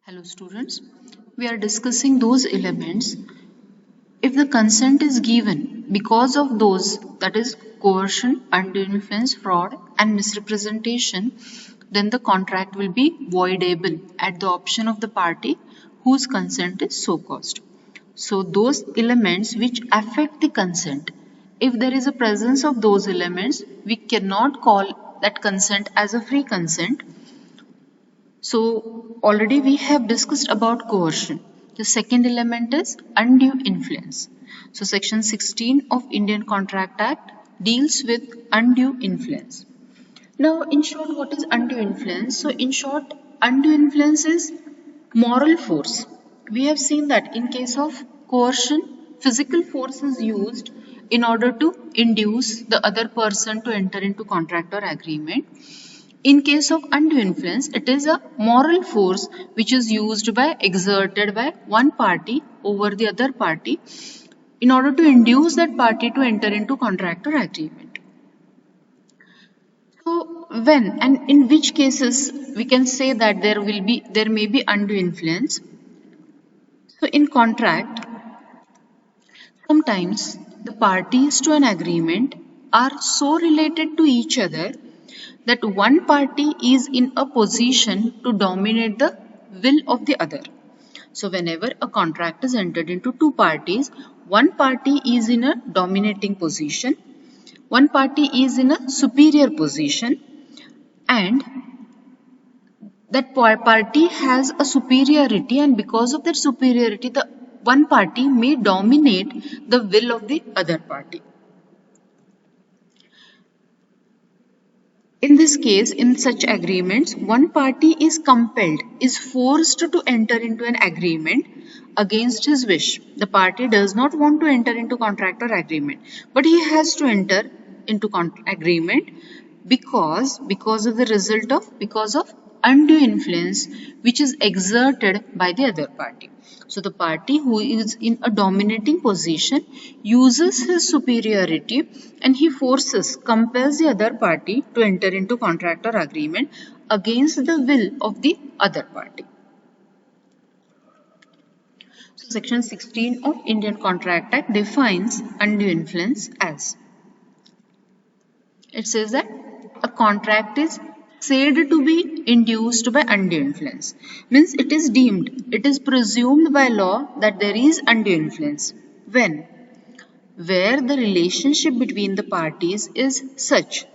Hello students, we are discussing those elements if the consent is given because of those, that is coercion, undue influence, fraud and misrepresentation, then the contract will be voidable at the option of the party whose consent is so caused. So those elements which affect the consent, if there is a presence of those elements, we cannot call that consent as a free consent. So already we have discussed about coercion. The second element is undue influence. So section 16 of Indian Contract Act deals with undue influence. Now in short, what is undue influence? So in short, undue influence is moral force. We have seen that in case of coercion, physical force is used in order to induce the other person to enter into contract or agreement. In case of undue influence, it is a moral force which is exerted by one party over the other party in order to induce that party to enter into contract or agreement. So when and in which cases we can say that there may be undue influence. So in contract, sometimes the parties to an agreement are so related to each other that one party is in a position to dominate the will of the other. So whenever a contract is entered into two parties, one party is in a dominating position, one party is in a superior position, and that party has a superiority, and because of that superiority, the one party may dominate the will of the other party. In this case, in such agreements, one party is compelled, is forced to enter into an agreement against his wish. The party does not want to enter into contract or agreement, but he has to enter into agreement because of undue influence which is exerted by the other party. So the party who is in a dominating position uses his superiority and he compels the other party to enter into contract or agreement against the will of the other party. So section 16 of Indian Contract Act defines undue influence as, it says that a contract is said to be induced by undue influence. Means it is presumed by law that there is undue influence where the relationship between the parties is such.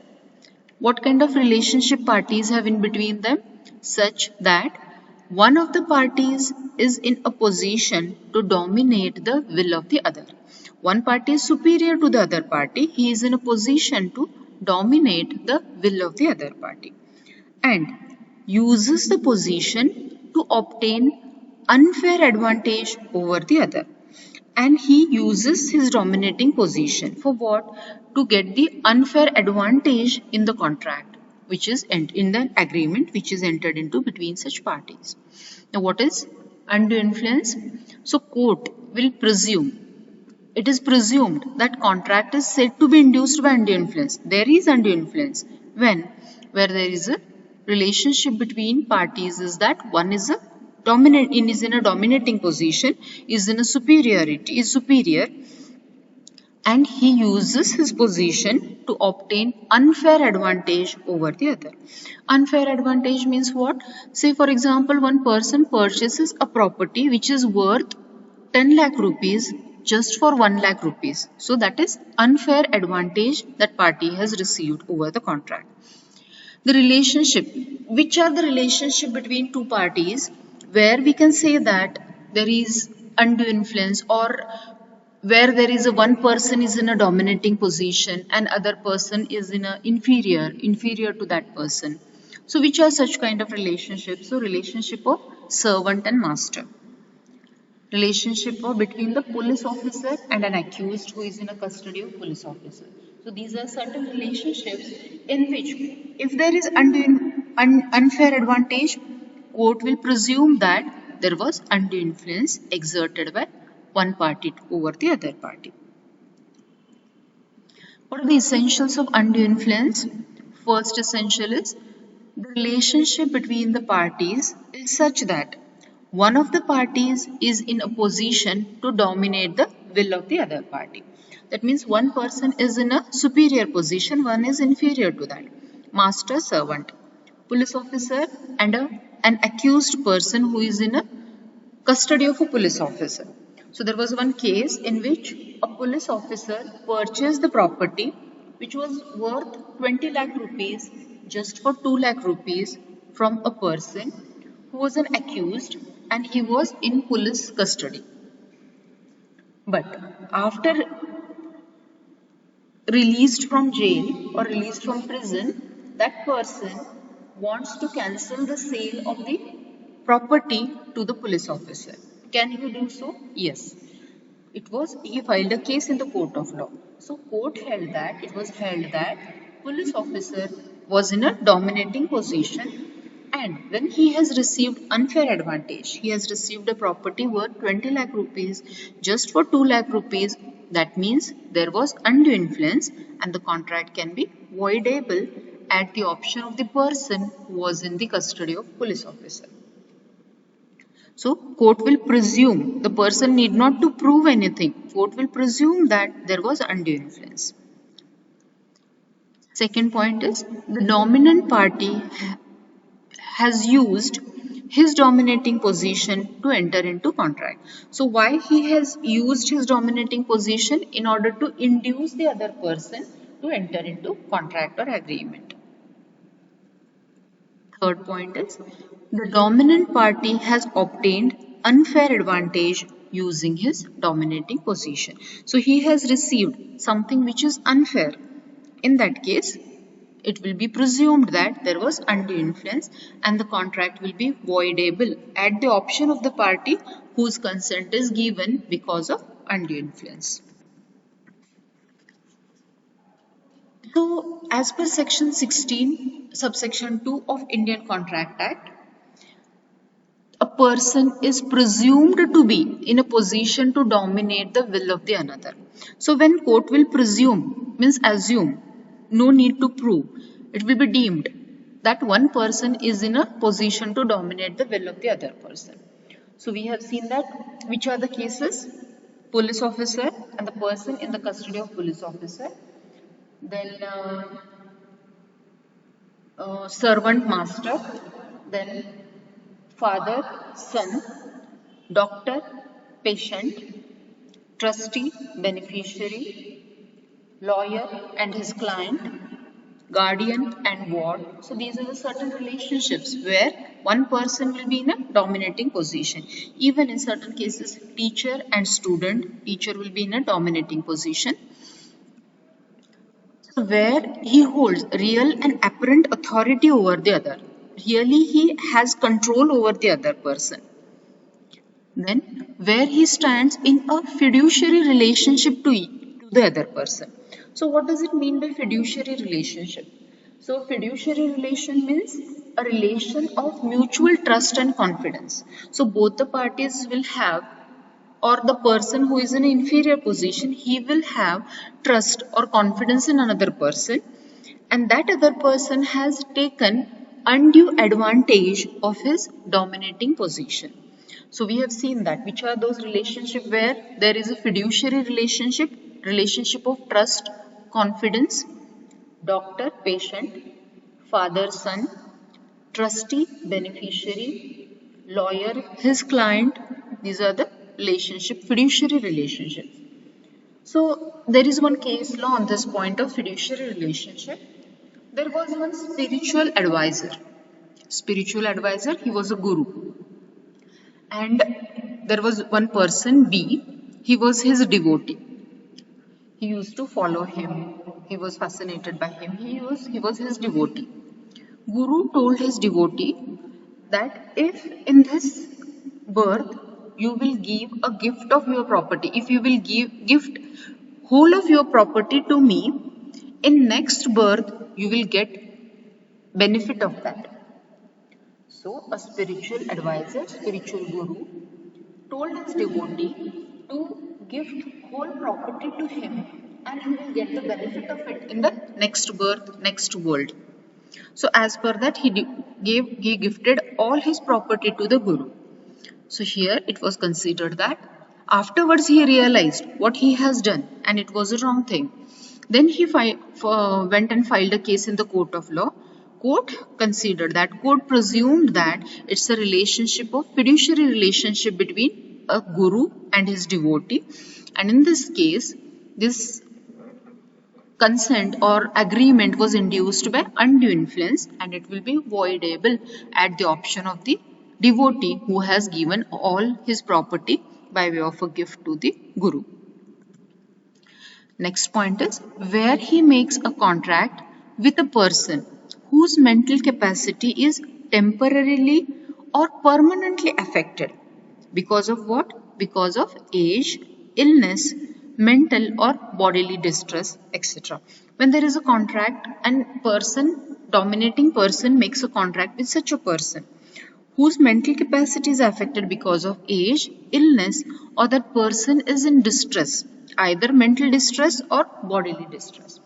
What kind of relationship parties have in between them? Such that one of the parties is in a position to dominate the will of the other. One party is superior to the other party. He is in a position to dominate the will of the other party and uses the position to obtain unfair advantage over the other. And he uses his dominating position for what? To get the unfair advantage in the contract, which is in the agreement which is entered into between such parties. Now what is undue influence? So court will presume, it is presumed that contract is said to be induced by undue influence. There is undue influence where there is a relationship between parties is that one is in a dominating position, is superior, and he uses his position to obtain unfair advantage over the other. Unfair advantage means what? Say for example, one person purchases a property which is worth 10 lakh rupees just for 1 lakh rupees. So that is unfair advantage that party has received over the contract. The relationship, which are the relationship between two parties where we can say that there is undue influence, or where there is one person is in a dominating position and other person is in a inferior to that person. So which are such kind of relationships? So relationship of servant and master. Relationship of between the police officer and an accused who is in a custody of police officer. So these are certain relationships in which if there is unfair advantage, court will presume that there was undue influence exerted by one party over the other party. What are the essentials of undue influence? First essential is the relationship between the parties is such that one of the parties is in a position to dominate the will of the other party. That means one person is in a superior position, one is inferior to that. Master, servant, police officer, and an accused person who is in a custody of a police officer. So there was one case in which a police officer purchased the property which was worth 20 lakh rupees just for 2 lakh rupees from a person who was an accused and he was in police custody. But after released from jail or released from prison, that person wants to cancel the sale of the property to the police officer. Can he do so? Yes. He filed a case in the court of law. So court held that, it was held that police officer was in a dominating position, and when he has received unfair advantage, he has received a property worth 20 lakh rupees just for 2 lakh rupees, that means there was undue influence and the contract can be voidable at the option of the person who was in the custody of police officer. So court will presume, the person need not to prove anything. Court will presume that there was undue influence. Second point is the dominant party has used his dominating position to enter into contract. So why he has used his dominating position? In order to induce the other person to enter into contract or agreement. Third point is the dominant party has obtained unfair advantage using his dominating position. So he has received something which is unfair. In that case, it will be presumed that there was undue influence and the contract will be voidable at the option of the party whose consent is given because of undue influence. So, as per section 16, subsection 2 of Indian Contract Act, a person is presumed to be in a position to dominate the will of the another. So, when court will presume, means assume, no need to prove, it will be deemed that one person is in a position to dominate the will of the other person. So, we have seen that which are the cases? Police officer and the person in the custody of police officer. Then servant master, then father son, doctor patient, trustee beneficiary, lawyer and his client, guardian and ward. So these are the certain relationships where one person will be in a dominating position. Even in certain cases, teacher and student, teacher will be in a dominating position, where he holds real and apparent authority over the other. Really, he has control over the other person. Then, where he stands in a fiduciary relationship to the other person. So, what does it mean by fiduciary relationship? So, fiduciary relation means a relation of mutual trust and confidence. So, both the parties will have, or the person who is in an inferior position, he will have trust or confidence in another person, and that other person has taken undue advantage of his dominating position. So we have seen that which are those relationships where there is a fiduciary relationship of trust, confidence, doctor, patient, father, son, trustee, beneficiary, lawyer, his client. These are the fiduciary relationship. So there is one case law on this point of fiduciary relationship. There was one spiritual advisor. He was a guru. And there was one person, B, he was his devotee. He used to follow him. He was fascinated by him. He was his devotee. Guru told his devotee that if in this birth you will give a gift of your property, if you will gift whole of your property to me, in next birth you will get benefit of that. So a spiritual advisor, spiritual guru told his devotee to gift whole property to him and he will get the benefit of it in the next birth, next world. So as per that, he gifted all his property to the guru. So here it was considered that afterwards he realized what he has done and it was a wrong thing. Then he went and filed a case in the court of law. Court considered that, court presumed that it's a relationship of fiduciary relationship between a guru and his devotee, and in this case this consent or agreement was induced by undue influence and it will be voidable at the option of the devotee who has given all his property by way of a gift to the guru. Next point is where he makes a contract with a person whose mental capacity is temporarily or permanently affected. Because of what? Because of age, illness, mental or bodily distress, etc. When there is a contract and dominating person makes a contract with such a person whose mental capacity is affected because of age, illness, or that person is in distress, either mental distress or bodily distress.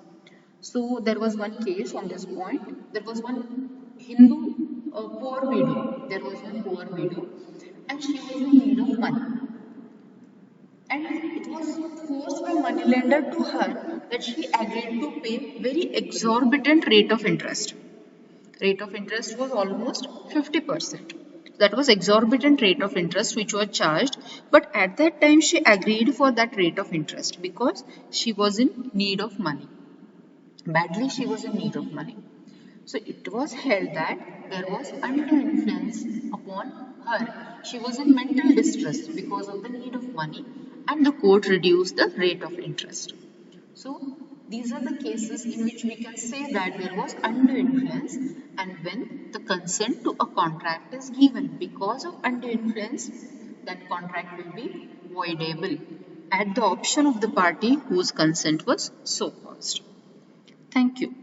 So there was one case on this point. There was one Hindu poor widow. There was one poor widow and she was in need of money. And it was forced by moneylender to her that she agreed to pay very exorbitant rate of interest. Rate of interest was almost 50%. That was exorbitant rate of interest which was charged, but at that time she agreed for that rate of interest because she was in need of money. Badly she was in need of money. So it was held that there was undue influence upon her. She was in mental distress because of the need of money and the court reduced the rate of interest. So these are the cases in which we can say that there was undue influence and when the consent to a contract is given. Because of undue influence, that contract will be voidable at the option of the party whose consent was so caused. Thank you.